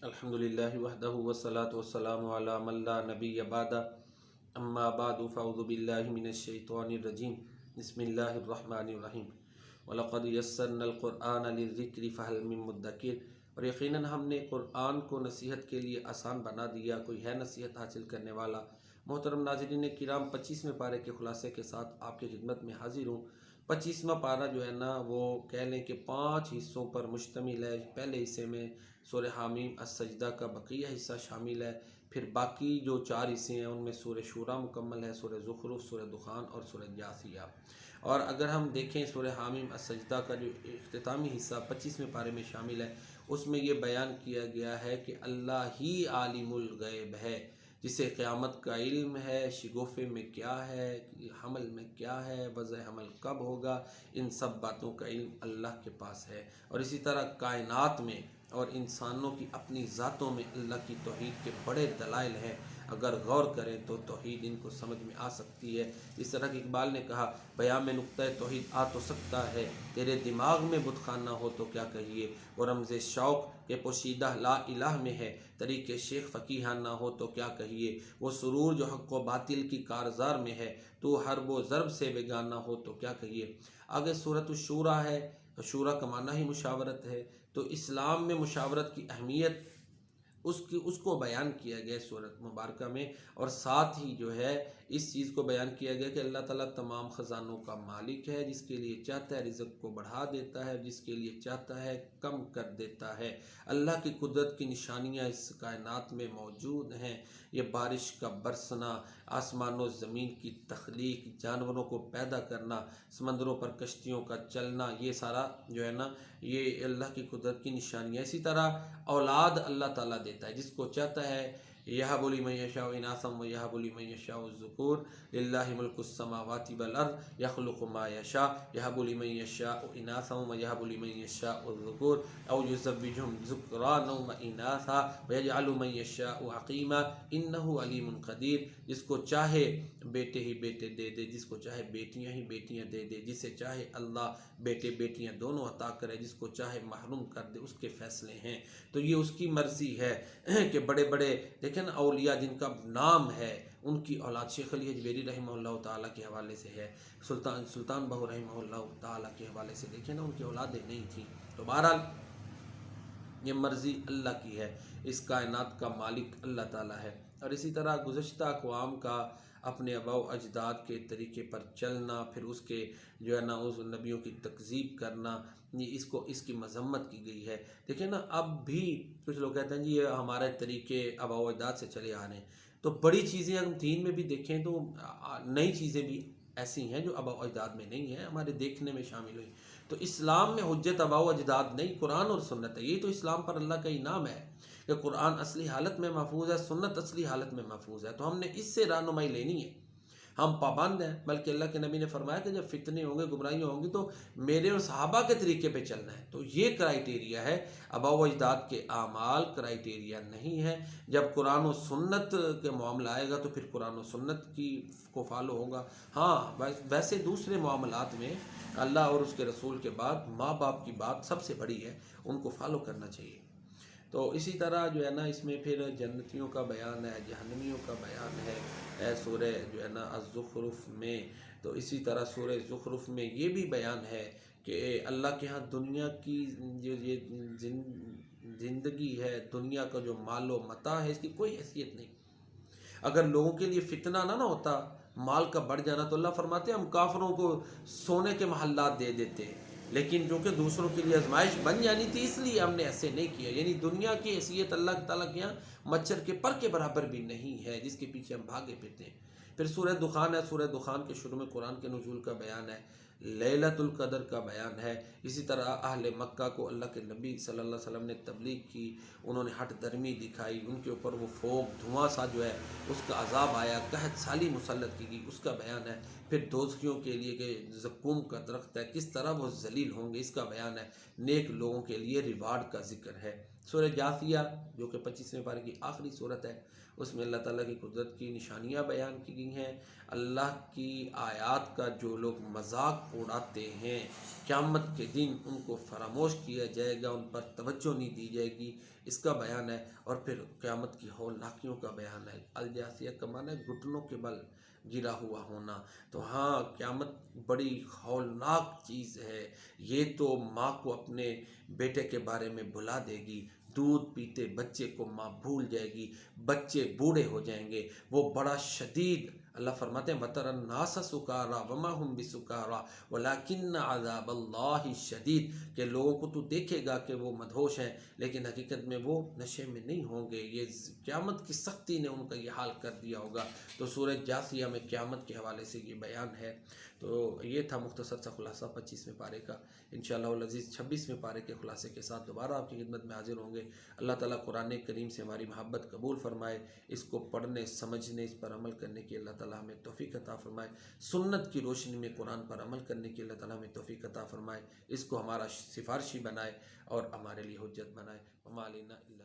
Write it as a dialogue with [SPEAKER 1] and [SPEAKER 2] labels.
[SPEAKER 1] الحمدللہ وحدہ والصلاة والسلام علی من لا نبی بعدہ اما بعد فاعوذ باللہ من الشیطان الرجیم بسم اللہ الرحمن الرحیم وَلَقَدْ يَسَّرْنَا الْقُرْآنَ لِلذِّكْرِ فَهَلْ مِن مُدَّكِرٍ اور یقیناً ہم نے قرآن کو نصیحت کے لیے آسان بنا دیا، کوئی ہے نصیحت حاصل کرنے والا۔ محترم ناظرین کرام، 25ویں پارے کے خلاصے کے ساتھ آپ کی خدمت میں حاضر ہوں۔ 25واں پارہ جو ہے نا وہ کہہ لیں کہ 5 حصوں پر مشتمل ہے۔ پہلے حصے میں سورہ حامیم السجدہ کا بقیہ حصہ شامل ہے، پھر باقی جو 4 حصے ہیں ان میں سورہ شورى مکمل ہے، سورہ زخرف، سورہ دخان اور سورہ جاثیہ۔ اور اگر ہم دیکھیں سورہ حامیم السجدہ کا جو اختتامی حصہ 25ویں پارے میں شامل ہے، اس میں یہ بیان کیا گیا ہے کہ اللہ ہی عالم الغیب ہے، جسے قیامت کا علم ہے، شگوفے میں کیا ہے، حمل میں کیا ہے، وضع حمل کب ہوگا، ان سب باتوں کا علم اللہ کے پاس ہے۔ اور اسی طرح کائنات میں اور انسانوں کی اپنی ذاتوں میں اللہ کی توحید کے بڑے دلائل ہیں، اگر غور کریں تو توحید ان کو سمجھ میں آ سکتی ہے۔ اس طرح کہ اقبال نے کہا، بیان میں نقطہ توحید آ تو سکتا ہے، تیرے دماغ میں بت خانہ ہو تو کیا کہیے، وہ رمز شوق کے پوشیدہ لا الہ میں ہے، طریق شیخ فقیہانہ ہو تو کیا کہیے، وہ سرور جو حق و باطل کی کارزار میں ہے، تو حرب و ضرب سے بیگانہ ہو تو کیا کہیے۔ آگے سورۃ الشورى ہے، شورى کا معنی ہی مشاورت ہے، تو اسلام میں مشاورت کی اہمیت اس کو بیان کیا گیا سورۃ مبارکہ میں، اور ساتھ ہی جو ہے اس چیز کو بیان کیا گیا کہ اللہ تعالیٰ تمام خزانوں کا مالک ہے، جس کے لیے چاہتا ہے رزق کو بڑھا دیتا ہے، جس کے لیے چاہتا ہے کم کر دیتا ہے۔ اللہ کی قدرت کی نشانیاں اس کائنات میں موجود ہیں، یہ بارش کا برسنا، آسمان و زمین کی تخلیق، جانوروں کو پیدا کرنا، سمندروں پر کشتیوں کا چلنا، یہ سارا جو ہے نا یہ اللہ کی قدرت کی نشانیاں۔ اسی طرح اولاد اللہ تعالیٰ دیتا ہے، جس کو چاہتا ہے، یَهَبُ لِمَن يَشَاءُ إِنَاثًا وَيَهَبُ لِمَن يَشَاءُ الذُّكُورَ لِلَّهِ مُلْكُ السَّمَاوَاتِ وَالْأَرْضِ يَخْلُقُ مَا يَشَاءُ يَهَبُ لِمَن يَشَاءُ إِنَاثًا وَيَهَبُ لِمَن يَشَاءُ الذُّكُورَ أَوْ يُزَوِّجُهُمْ ذُكْرَانًا وَإِنَاثًا وَيَجْعَلُ مَن يَشَاءُ عَقِيمًا إِنَّهُ عَلِيمٌ قَدِيرٌ، جس کو چاہے بیٹے ہی بیٹے دے دے، جس کو چاہے بیٹیاں ہی بیٹیاں دے دے، جسے چاہے اللہ بیٹے بیٹیاں دونوں عطا کرے، جس کو چاہے محروم کر دے، اس کے فیصلے ہیں۔ تو یہ اس کی مرضی ہے کہ بڑے بڑے دیکھیں نا اولیاء جن کا نام ہے، ان کی اولاد شیخ علی حجویری رحمہ اللہ تعالیٰ کے حوالے سے ہے، سلطان بہو رحمہ اللہ تعالیٰ کے حوالے سے دیکھیں نا ان کی اولادیں نہیں تھیں۔ تو بہرحال یہ مرضی اللہ کی ہے، اس کائنات کا مالک اللہ تعالیٰ ہے۔ اور اسی طرح گزشتہ اقوام کا اپنے آباء و اجداد کے طریقے پر چلنا، پھر اس کے جو ہے نا اس نبیوں کی تکذیب کرنا، یہ اس کی مذمت کی گئی ہے۔ دیکھیں نا اب بھی کچھ لوگ کہتے ہیں جی یہ ہمارے طریقے آباء و اجداد سے چلے آ رہے ہیں، تو بڑی چیزیں ہم دین میں بھی دیکھیں تو نئی چیزیں بھی ایسی ہیں جو آباء و اجداد میں نہیں ہیں، ہمارے دیکھنے میں شامل ہوئی۔ تو اسلام میں حجت آباء و اجداد نہیں، قرآن اور سنت ہے۔ یہ تو اسلام پر اللہ کا انعام ہے کہ قرآن اصلی حالت میں محفوظ ہے، سنت اصلی حالت میں محفوظ ہے، تو ہم نے اس سے رہنمائی لینی ہے۔ ہم پابند ہیں، بلکہ اللہ کے نبی نے فرمایا کہ جب فتنے ہوں گے، گمراہیاں ہوں گی، تو میرے اور صحابہ کے طریقے پہ چلنا ہے۔ تو یہ کرائیٹیریا ہے، آباء و اجداد کے اعمال کرائیٹیریا نہیں ہے۔ جب قرآن و سنت کے معاملہ آئے گا تو پھر قرآن و سنت کو فالو ہوگا۔ ہاں ویسے دوسرے معاملات میں اللہ اور اس کے رسول کے بعد ماں باپ کی بات سب سے بڑی ہے، ان کو فالو کرنا چاہیے۔ تو اسی طرح جو ہے نا اس میں پھر جنتیوں کا بیان ہے، جہنمیوں کا بیان ہے سورہ جو ہے نا الزخرف میں۔ تو اسی طرح سورہ زخرف میں یہ بھی بیان ہے کہ اللہ کے ہاں دنیا کی جو یہ زندگی ہے، دنیا کا جو مال و متاع ہے، اس کی کوئی حیثیت نہیں۔ اگر لوگوں کے لیے فتنہ نہ ہوتا مال کا بڑھ جانا، تو اللہ فرماتے ہیں ہم کافروں کو سونے کے محلات دے دیتے، لیکن جو کہ دوسروں کے لیے آزمائش بن جانی تھی، اس لیے ہم نے ایسے نہیں کیا۔ یعنی دنیا کی حیثیت اللہ تعالیٰ کے یہاں مچھر کے پر کے برابر بھی نہیں ہے، جس کے پیچھے ہم بھاگے پھرتے ہیں۔ پھر سورہ دخان ہے، سورہ دخان کے شروع میں قرآن کے نزول کا بیان ہے، لیلۃ القدر کا بیان ہے۔ اسی طرح اہل مکہ کو اللہ کے نبی صلی اللہ علیہ وسلم نے تبلیغ کی، انہوں نے ہٹ درمی دکھائی، ان کے اوپر وہ فوگ دھواں سا جو ہے اس کا عذاب آیا، قحط سالی مسلط کی گئی، اس کا بیان ہے۔ پھر دوزخیوں کے لیے کہ زقوم کا درخت ہے، کس طرح وہ ذلیل ہوں گے، اس کا بیان ہے۔ نیک لوگوں کے لیے ریوارڈ کا ذکر ہے۔ سورہ جاثیہ جو کہ 25ویں پارے کی آخری صورت ہے، اس میں اللہ تعالیٰ کی قدرت کی نشانیاں بیان کی گئی ہیں۔ اللہ کی آیات کا جو لوگ مذاق اڑاتے ہیں، قیامت کے دن ان کو فراموش کیا جائے گا، ان پر توجہ نہیں دی جائے گی۔ اس کا بیان ہے، اور پھر قیامت کی ہولناکیوں کا بیان ہے۔ الجاثیہ کا معنی ہے گھٹنوں کے بل گرا ہوا ہونا۔ تو ہاں، قیامت بڑی ہولناک چیز ہے۔ یہ تو ماں کو اپنے بیٹے کے بارے میں بھلا دے گی، دودھ پیتے بچے کو ماں بھول جائے گی، بچے بوڑھے ہو جائیں گے، وہ بڑا شدید، اللہ فرماتے ہیں وَتَرَى النَّاسَ سُكَارَىٰ وَمَا هُمْ بِسُكَارَىٰ وَلَٰكِنَّ عَذَابَ اللَّهِ شَدِيدٌ، کہ لوگوں کو تو دیکھے گا کہ وہ مدہوش ہیں، لیکن حقیقت میں وہ نشے میں نہیں ہوں گے۔ یہ قیامت کی سختی نے ان کا یہ حال کر دیا ہوگا۔ تو سورہ جاثیہ میں قیامت کے حوالے سے یہ بیان ہے۔ تو یہ تھا مختصر سا خلاصہ 25ویں پارے کا۔ انشاءاللہ العزیز 26ویں پارے کے خلاصے کے ساتھ دوبارہ آپ کی خدمت میں حاضر ہوں گے۔ اللہ تعالیٰ قرآن کریم سے ہماری محبت قبول فرمائے، اس کو پڑھنے سمجھنے اس پر عمل کرنے کی اللہ تعالیٰ ہمیں توفیق عطا فرمائے، سنت کی روشنی میں قرآن پر عمل کرنے کی اللہ تعالیٰ ہمیں توفیق عطا فرمائے، اس کو ہمارا سفارشی بنائے اور ہمارے لیے حجت بنائے۔ وما علینا الا